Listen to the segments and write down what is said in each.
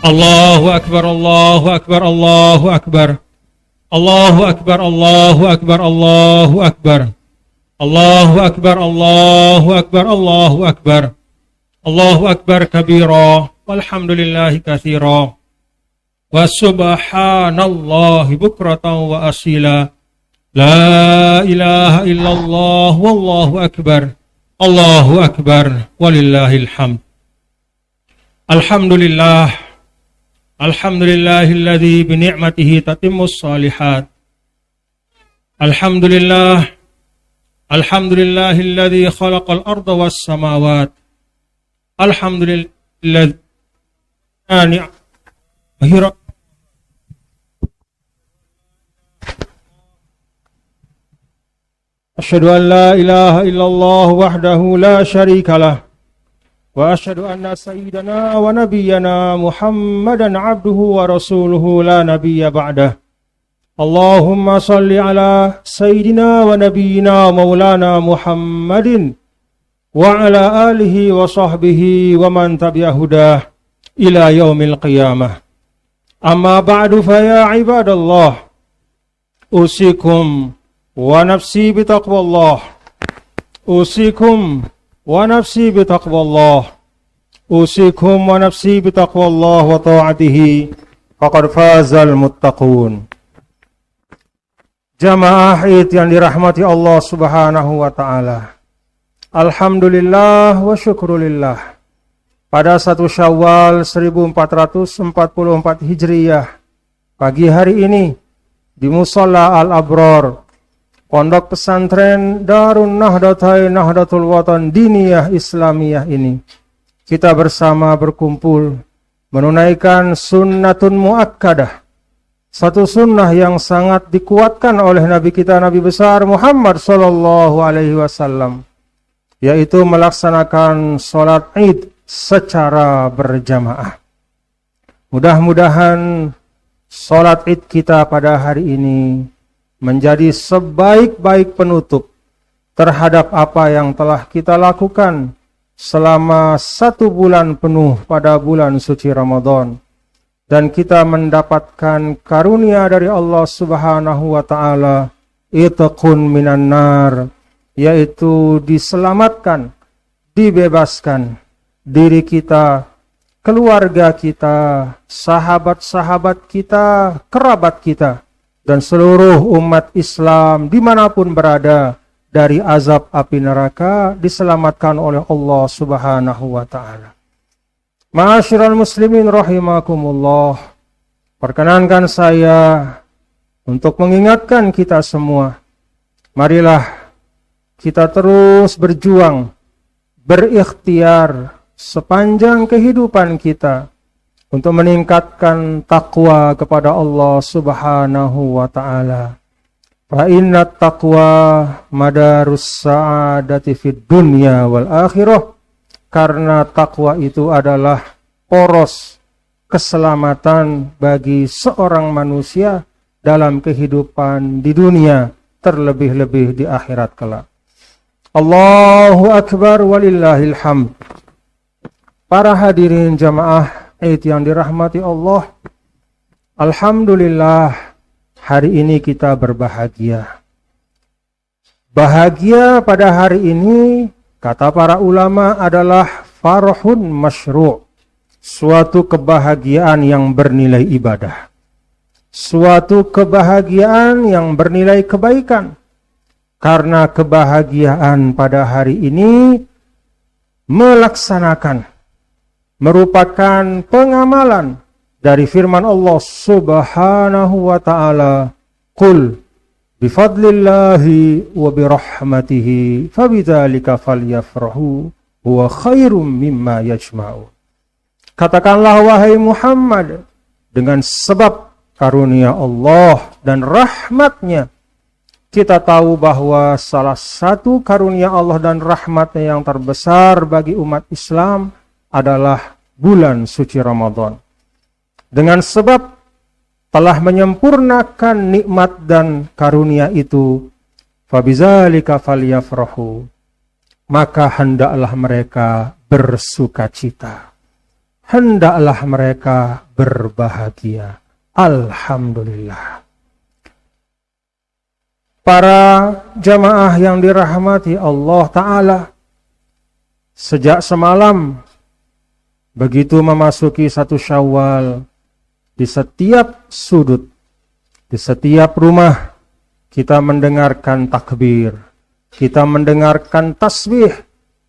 Allahu Akbar, Allahu Akbar, Allahu Akbar. Allahu Akbar, Allahu Akbar, Allahu Akbar. Allahu Akbar, Allahu Akbar, Allahu Akbar. Allahu Akbar kabira, walhamdulillahi katsira. Wa subhanallahi bukratan wa asila. La ilaha illallah, wallahu akbar. Allahu akbar, walillahil hamd. Alhamdulillah. Alhamdulillahilladzi bi ni'matihi tatimmus shalihat. Alhamdulillah. Alhamdulillahilladzi khalaqal arda was samawat. Alhamdulillah. Asyhadu an la ilaha illallah wahdahu la syarika lah. Wa asyhadu anna sayyidana wa nabiyyana Muhammadan abduhu wa rasuluhu la nabiyya ba'dah. Allahumma salli ala sayyidina wa nabiyyina maulana Muhammadin wa ala alihi wa sahbihi wa man tabi'a hudah ila yaumil qiyamah. Amma ba'du fa ya ibadallah, usikum wa nafsi bitaqwallah. Usikum wa nafsi bitaqwallah. Usikum wa nafsi bitaqwallah wa ta'atihi faqad fazal muttaqun. Jamaah Id yang dirahmati Allah Subhanahu wa taala. Alhamdulillah wa syukrulillah. Pada 1 Syawal 1444 Hijriyah, pagi hari ini di Musalla Al-Abror, Pondok Pesantren Darun Nahdlatul Watan Diniyah Islamiyah ini, kita bersama berkumpul menunaikan sunnatun muakkadah, satu sunnah yang sangat dikuatkan oleh Nabi kita, Nabi besar Muhammad sallallahu alaihi wasallam, yaitu melaksanakan sholat Id secara berjamaah. Mudah-mudahan sholat Id kita pada hari ini menjadi sebaik-baik penutup terhadap apa yang telah kita lakukan selama 1 bulan penuh pada bulan suci Ramadan, dan kita mendapatkan karunia dari Allah Subhanahu wa taala, itqun minan nar, yaitu diselamatkan, dibebaskan diri kita, keluarga kita, sahabat-sahabat kita, kerabat kita, dan seluruh umat Islam dimanapun berada dari azab api neraka, diselamatkan oleh Allah Subhanahu wa ta'ala. Ma'asyiral muslimin rahimakumullah, perkenankan saya untuk mengingatkan kita semua, marilah kita terus berjuang, berikhtiar sepanjang kehidupan kita untuk meningkatkan takwa kepada Allah Subhanahu wa ta'ala. Fa inna taqwa madarus sa'adati fid dunya wal akhirah. Karena takwa itu adalah poros keselamatan bagi seorang manusia dalam kehidupan di dunia, terlebih-lebih di akhirat kelak. Allahu Akbar walillahil hamd. Para hadirin jamaah Id yang dirahmati Allah, alhamdulillah hari ini kita berbahagia. Bahagia pada hari ini, kata para ulama, adalah farhun masyru', suatu kebahagiaan yang bernilai ibadah, suatu kebahagiaan yang bernilai kebaikan. Karena kebahagiaan pada hari ini merupakan pengamalan dari firman Allah Subhanahu wa ta'ala, qul bifadlillahi wa birahmatihi fabidzalika falyafrahu huwa khairum mimma yajma'un. Katakanlah wahai Muhammad, dengan sebab karunia Allah dan rahmatnya, kita tahu bahwa salah satu karunia Allah dan rahmatnya yang terbesar bagi umat Islam adalah bulan suci Ramadan. Dengan sebab telah menyempurnakan nikmat dan karunia itu, fabidzalika falyafrahu, maka hendaklah mereka bersukacita. hendaklah mereka berbahagia. Alhamdulillah. Para jamaah yang dirahmati Allah Ta'ala, sejak semalam begitu memasuki 1 Syawal, di setiap sudut, di setiap rumah kita mendengarkan takbir, kita mendengarkan tasbih,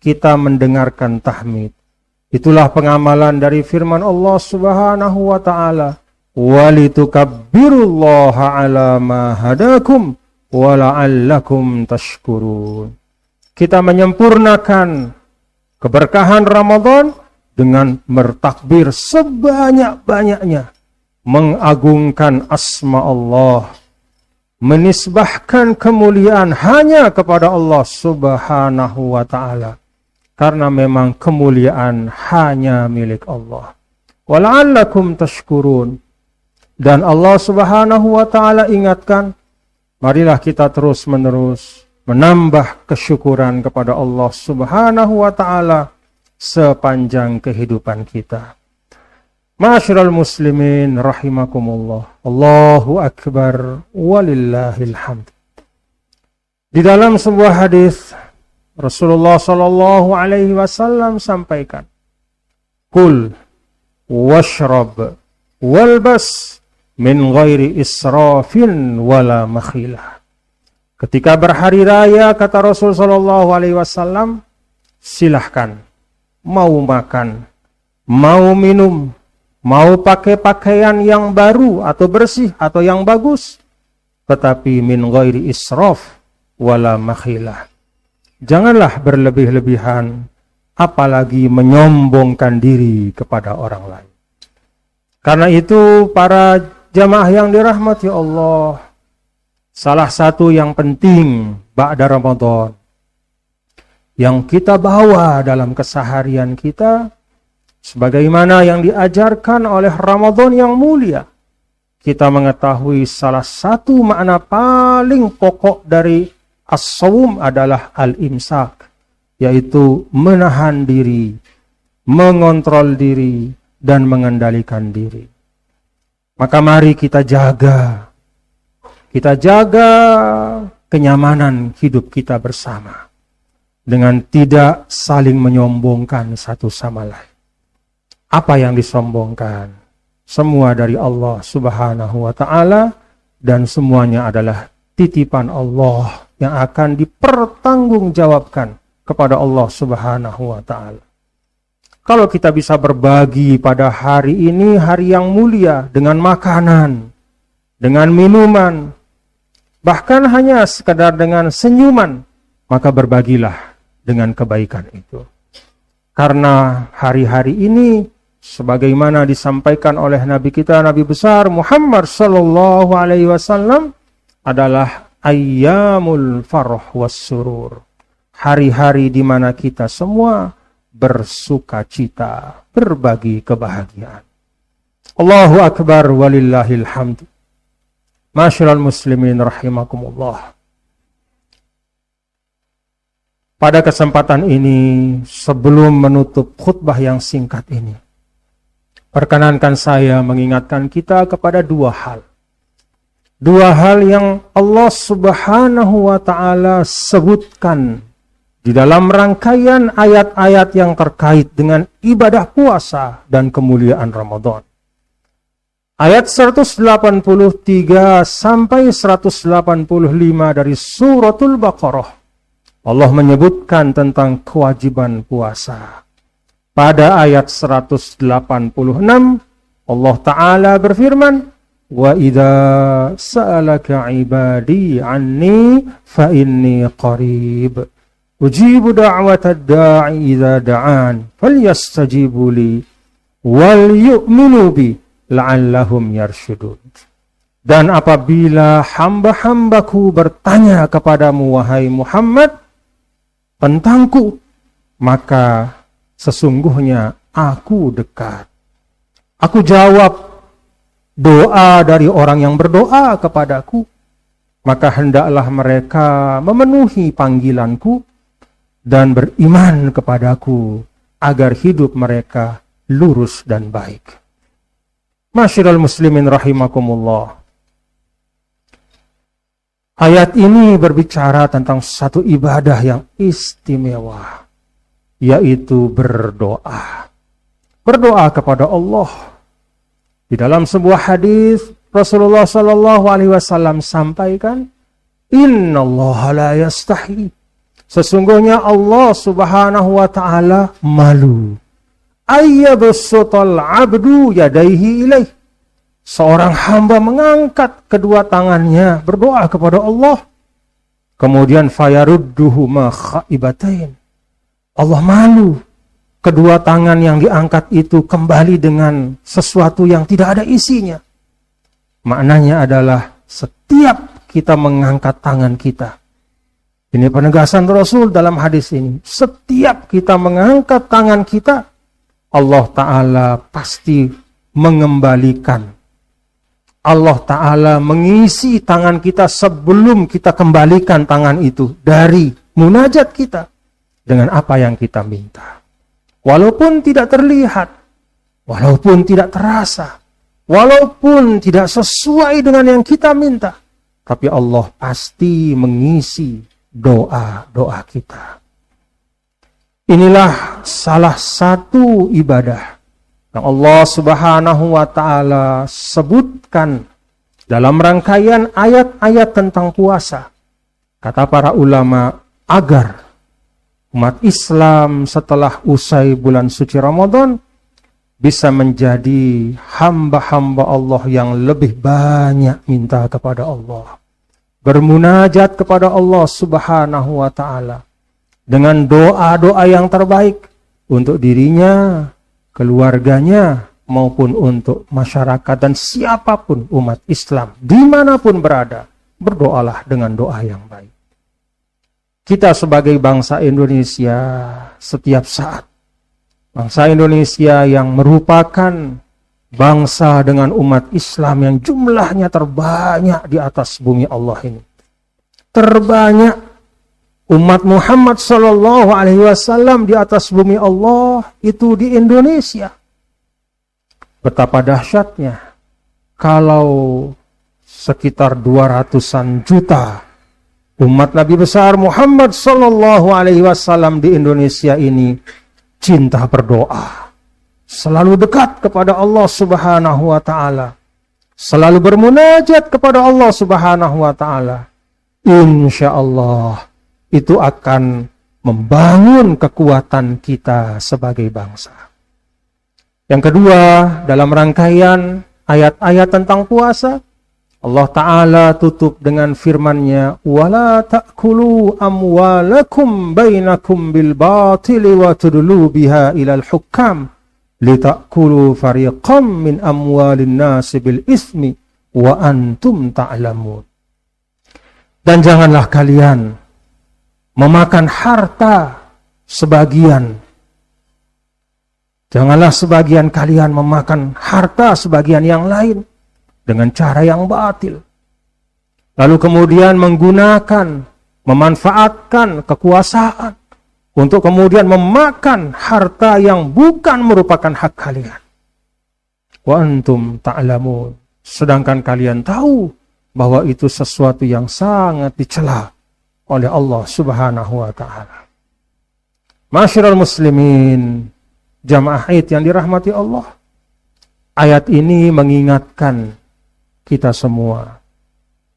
kita mendengarkan tahmid. Itulah pengamalan dari firman Allah Subhanahu wa Ta'ala, walitukabbirullaha ala ma hadakum wa la'allakum tashkurun. Kita menyempurnakan keberkahan Ramadan dengan bertakbir sebanyak-banyaknya, mengagungkan asma Allah, menisbahkan kemuliaan hanya kepada Allah Subhanahu wa Ta'ala, karena memang kemuliaan hanya milik Allah. Wala'allakum tashkurun. Dan Allah Subhanahu wa Ta'ala ingatkan, marilah kita terus-menerus menambah kesyukuran kepada Allah Subhanahu wa Ta'ala sepanjang kehidupan kita. Ma'asyiral muslimin rahimakumullah. Allahu akbar walillahil hamd. Di dalam sebuah hadis Rasulullah sallallahu alaihi wasallam sampaikan, "Kul washrab walbas min ghairi israfin wala makhilah." Ketika berhari raya, kata Rasul sallallahu alaihi wasallam, silahkan, mau makan, mau minum, mau pakai pakaian yang baru atau bersih atau yang bagus, tetapi min ghairi israf wala makhilah. Janganlah berlebih-lebihan, apalagi menyombongkan diri kepada orang lain. Karena itu para jamaah yang dirahmati Allah, salah satu yang penting ba'da Ramadan yang kita bawa dalam keseharian kita, sebagaimana yang diajarkan oleh Ramadan yang mulia, kita mengetahui salah satu makna paling pokok dari as-sawm adalah al-imsak, yaitu menahan diri, mengontrol diri, dan mengendalikan diri. Maka mari kita jaga kenyamanan hidup kita bersama dengan tidak saling menyombongkan satu sama lain. Apa yang disombongkan? Semua dari Allah Subhanahu wa Ta'ala, dan semuanya adalah titipan Allah yang akan dipertanggungjawabkan kepada Allah Subhanahu wa Ta'ala. Kalau kita bisa berbagi pada hari ini, hari yang mulia, dengan makanan, dengan minuman, bahkan hanya sekedar dengan senyuman, maka berbagilah dengan kebaikan itu. Karena hari-hari ini, sebagaimana disampaikan oleh Nabi kita, Nabi besar Muhammad sallallahu alaihi wasallam, adalah ayyamul farah was surur. Hari-hari di mana kita semua bersuka cita, berbagi kebahagiaan. Allahu akbar walillahil hamd. Ma'asyiral muslimin rahimakumullah. Pada kesempatan ini, sebelum menutup khutbah yang singkat ini, perkenankan saya mengingatkan kita kepada dua hal. Dua hal yang Allah Subhanahu wa Ta'ala sebutkan di dalam rangkaian ayat-ayat yang terkait dengan ibadah puasa dan kemuliaan Ramadan. Ayat 183 sampai 185 dari suratul Baqarah, Allah menyebutkan tentang kewajiban puasa. Pada ayat 186, Allah Ta'ala berfirman, "Wa idza sa'alaka 'ibadi 'anni fa inni qarib. Ujibu da'watad da'i idza da'an. Falyastajibu li wal yu'minu bi la'allahum yarshudun." Dan apabila hamba-hambaku bertanya kepadamu, wahai Muhammad, tentangku, maka sesungguhnya aku dekat. Aku jawab doa dari orang yang berdoa kepadaku, maka hendaklah mereka memenuhi panggilanku dan beriman kepadaku agar hidup mereka lurus dan baik. Masyiral muslimin rahimakumullah. Ayat ini berbicara tentang satu ibadah yang istimewa, yaitu berdoa. Berdoa kepada Allah. Di dalam sebuah hadis Rasulullah Shallallahu Alaihi Wasallam sampaikan, Innallaha la yastahi. Sesungguhnya Allah Subhanahu Wa Taala malu. Ayyabsutal abdu yadaihi ilaih. Seorang hamba mengangkat kedua tangannya berdoa kepada Allah. Kemudian fayarudduhu ma khaibatain. Allah malu. Kedua tangan yang diangkat itu kembali dengan sesuatu yang tidak ada isinya. Maknanya adalah setiap kita mengangkat tangan kita. Ini penegasan Rasul dalam hadis ini. Setiap kita mengangkat tangan kita, Allah Ta'ala pasti mengembalikan. Allah Ta'ala mengisi tangan kita sebelum kita kembalikan tangan itu dari munajat kita dengan apa yang kita minta. Walaupun tidak terlihat, walaupun tidak terasa, walaupun tidak sesuai dengan yang kita minta, tapi Allah pasti mengisi doa-doa kita. Inilah salah satu ibadah yang Allah Subhanahu wa Ta'ala sebutkan dalam rangkaian ayat-ayat tentang puasa. Kata para ulama, agar umat Islam setelah usai bulan suci Ramadan bisa menjadi hamba-hamba Allah yang lebih banyak minta kepada Allah. Bermunajat kepada Allah Subhanahu wa Ta'ala dengan doa-doa yang terbaik untuk dirinya, keluarganya, maupun untuk masyarakat dan siapapun umat Islam dimanapun berada. Berdoalah dengan doa yang baik. Kita sebagai bangsa Indonesia setiap saat, bangsa Indonesia yang merupakan bangsa dengan umat Islam yang jumlahnya terbanyak di atas bumi Allah ini. Terbanyak umat Muhammad Sallallahu Alaihi Wasallam di atas bumi Allah itu di Indonesia. Betapa dahsyatnya kalau sekitar 200-an juta umat Nabi besar Muhammad Sallallahu Alaihi Wasallam di Indonesia ini cinta berdoa, selalu dekat kepada Allah Subhanahu Wa Taala, selalu bermunajat kepada Allah Subhanahu Wa Taala. Insya Allah itu akan membangun kekuatan kita sebagai bangsa. Yang kedua, dalam rangkaian ayat-ayat tentang puasa, Allah Ta'ala tutup dengan firman-Nya, وَلَا تَأْكُلُوا أَمْوَالَكُمْ بَيْنَكُمْ بِالْبَاطِلِ وَتُدْلُوا بِهَا إِلَى الْحُكَّامِ لِتَأْكُلُوا فَرِيقًا مِنْ أَمْوَالِ النَّاسِ بِالْإِثْمِ وَأَنْتُمْ تَعْلَمُونَ. Dan janganlah kalian memakan harta sebagian. Janganlah sebagian kalian memakan harta sebagian yang lain dengan cara yang batil. Lalu kemudian menggunakan, memanfaatkan kekuasaan untuk kemudian memakan harta yang bukan merupakan hak kalian. Wa antum ta'lamun. Sedangkan kalian tahu bahwa itu sesuatu yang sangat dicela oleh Allah Subhanahu wa Ta'ala. Masyiral muslimin, jamaah Id yang dirahmati Allah. Ayat ini mengingatkan kita semua,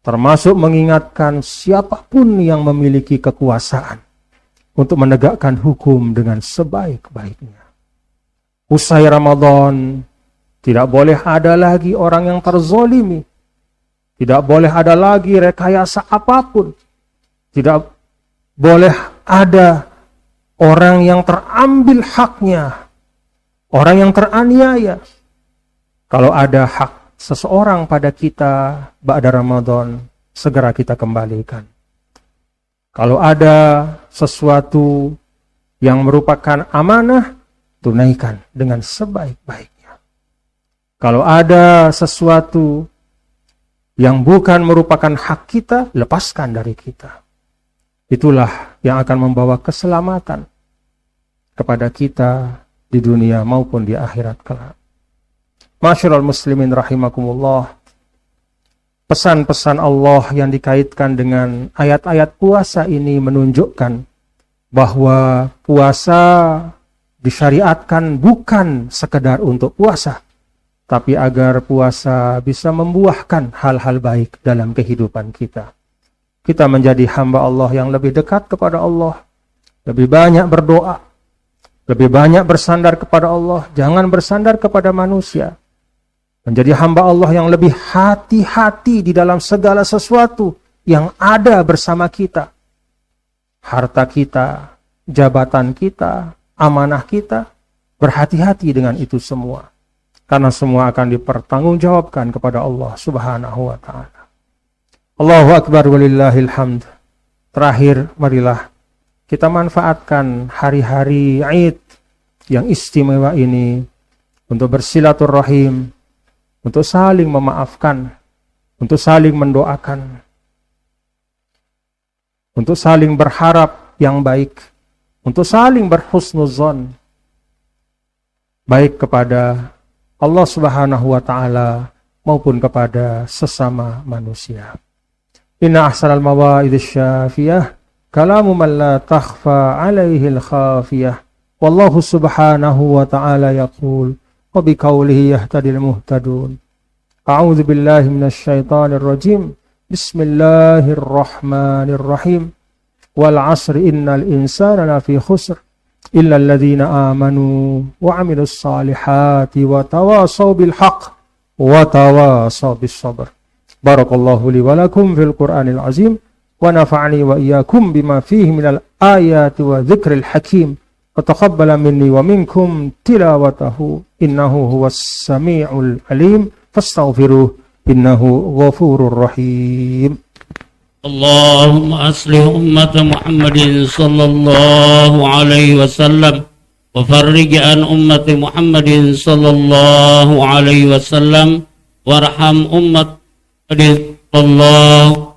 termasuk mengingatkan siapapun yang memiliki kekuasaan untuk menegakkan hukum dengan sebaik-baiknya. Usai Ramadan, tidak boleh ada lagi orang yang terzolimi. Tidak boleh ada lagi rekayasa apapun. Tidak boleh ada orang yang terambil haknya, orang yang teraniaya. Kalau ada hak seseorang pada kita ba'da Ramadan, segera kita kembalikan. Kalau ada sesuatu yang merupakan amanah, tunaikan dengan sebaik-baiknya. Kalau ada sesuatu yang bukan merupakan hak kita, lepaskan dari kita. Itulah yang akan membawa keselamatan kepada kita di dunia maupun di akhirat kelak. Masyiral muslimin rahimakumullah. Pesan-pesan Allah yang dikaitkan dengan ayat-ayat puasa ini menunjukkan bahwa puasa disyariatkan bukan sekedar untuk puasa, tapi agar puasa bisa membuahkan hal-hal baik dalam kehidupan kita. Kita menjadi hamba Allah yang lebih dekat kepada Allah, lebih banyak berdoa, lebih banyak bersandar kepada Allah, jangan bersandar kepada manusia. Menjadi hamba Allah yang lebih hati-hati di dalam segala sesuatu yang ada bersama kita. Harta kita, jabatan kita, amanah kita, berhati-hati dengan itu semua. Karena semua akan dipertanggungjawabkan kepada Allah Subhanahu wa ta'ala. Allahu Akbar walillahil hamd. Terakhir, marilah kita manfaatkan hari-hari Id yang istimewa ini untuk bersilaturahim, untuk saling memaafkan, untuk saling mendoakan, untuk saling berharap yang baik, untuk saling berhusnuzon, baik kepada Allah Subhanahu wa ta'ala maupun kepada sesama manusia. Inna ahsanal mawa'idhish syafiyah kalamu man la takhfa alaihi al-khafiyah. Wallahu subhanahu wa ta'ala yaqul wa biqaulihi yahtadil muhtadun. A'udzu billahi minasy syaithanir rajim. Bismillahirrahmanirrahim. Wal 'asri innal insana lafi khusr illa alladhina amanu wa 'amilus salihati wa tawasaw bil haqq wa tawasaw bis sabr. Barakallahu li wa lakum fil Qur'anil azim wa nafa'ani wa iyyakum bima fihi minal ayati wa dzikril hakim. وتقبل مني ومنكم تلاوته إنه هو السميع العليم فاستغفروه إنه غفور رحيم. اللهم أصلح أمة محمد صلى الله عليه وسلم وفرج عن أمة محمد صلى الله عليه وسلم وارحم أمة الله.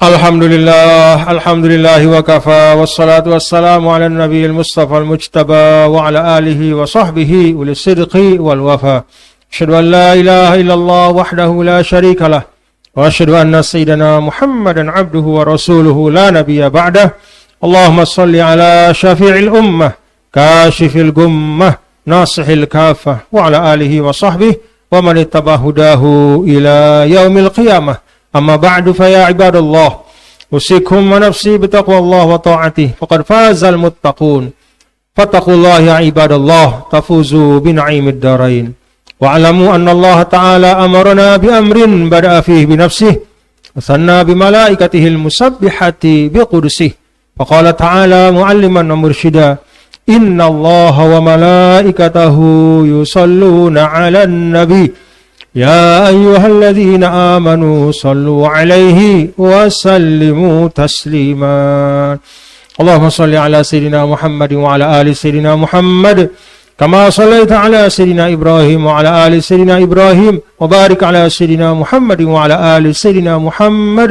Alhamdulillah wa kafa wassalatu wassalamu ala nabiyil mustafa al-mujtaba wa ala alihi wa sahbihi ulis sidqi wal wafa. Asyhadu an la ilaha illallah wahdahu la syarika lah wa asyhadu anna sayyidina Muhammadan abduhu wa rasuluhu la nabiyya ba'dah. Allahumma salli ala syafi'il ummah kashifil gummah nasihil kafah wa ala alihi wa sahbihi wa man ittabahudahu ila yaumil qiyamah. Amma ba'du fa ya ibadallah usikum wa nafsi bitaqwallah wa ta'atih faqad fazal muttaqun fattaqullah ya ibadallah tafuzu bina'imid darain wa alamu anna Allah ta'ala amarna bi amrin bada'a fihi bi nafsihi wa sanna bi malaikatihil musabbihati bi qudusih faqala ta'ala mu'alliman wa mursyida inna Allah wa malaikatahu yusalluna 'alan nabi يا أيها الذين آمنوا صلوا عليه وسلموا تسليما اللهم صل على سيدنا محمد وعلى آل سيدنا محمد كما صليت على سيدنا إبراهيم وعلى آل سيدنا إبراهيم وبارك على سيدنا محمد وعلى آل سيدنا محمد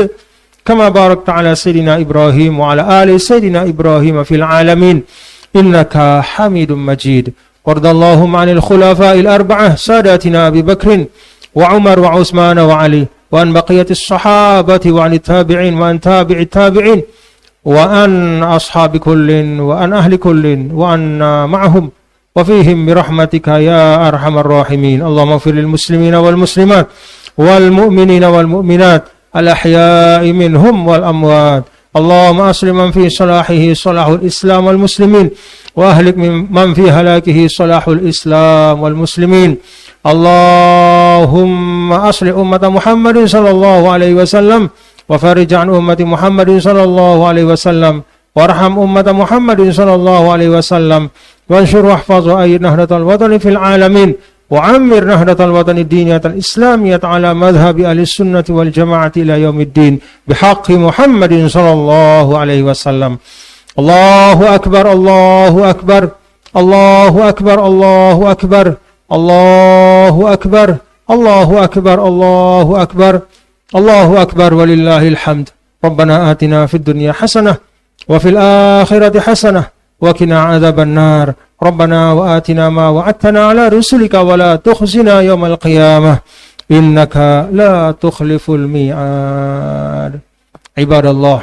كما باركت على سيدنا إبراهيم وعلى آل سيدنا إبراهيم في العالمين إنك حميد مجيد وارض اللهم عن الخلفاء الأربعة ساداتنا أبي بكر وعمر وعثمان وعلي وعن بقية الصحابة وعن التابعين وعن تابع التابعين وعن أصحاب كل وعن أهل كل وعن معهم وفيهم برحمتك يا أرحم الراحمين. اللهم اغفر للمسلمين والمسلمات والمؤمنين والمؤمنات الأحياء منهم والأموات. اللهم أصلح من في صلاحه صلاح الإسلام والمسلمين وأهلك من في هلاكه صلاح الإسلام والمسلمين. اللهم أصلح أمة محمد صلى الله عليه وسلم وفرج عن أمة محمد صلى الله عليه وسلم وارحم أمة محمد صلى الله عليه وسلم وانشر واحفظ وأيد نهضة الوطن في العالمين وعمر نهضة الوطن الدينية الإسلامية على مذهب أهل السنة والجماعة إلى يوم الدين بحق محمد صلى الله عليه وسلم. الله أكبر الله أكبر الله أكبر الله أكبر الله أكبر الله أكبر الله أكبر الله أكبر ولله الحمد. ربنا آتنا في الدنيا حسنة وفي الآخرة حسنة وقنا عذاب النار. ربنا وآتنا ما وعدتنا على رسلك ولا تخزنا يوم القيامة إنك لا تخلف الميعاد. عباد الله،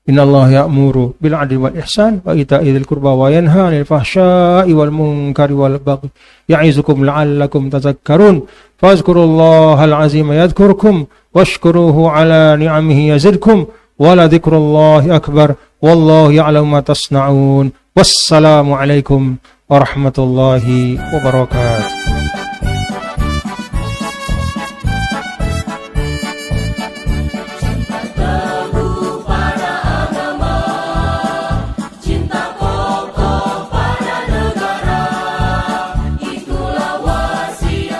إن الله يأمر بالعدل والإحسان وإيتاء ذي القربى وينهى عن الفحشاء والمنكر والبغي يعظكم لعلكم تذكرون. فاذكروا الله العظيم يذكركم واشكروه على نعمه يزدكم ولذكر الله أكبر والله يعلم ما تصنعون. والسلام عليكم ورحمة الله وبركاته.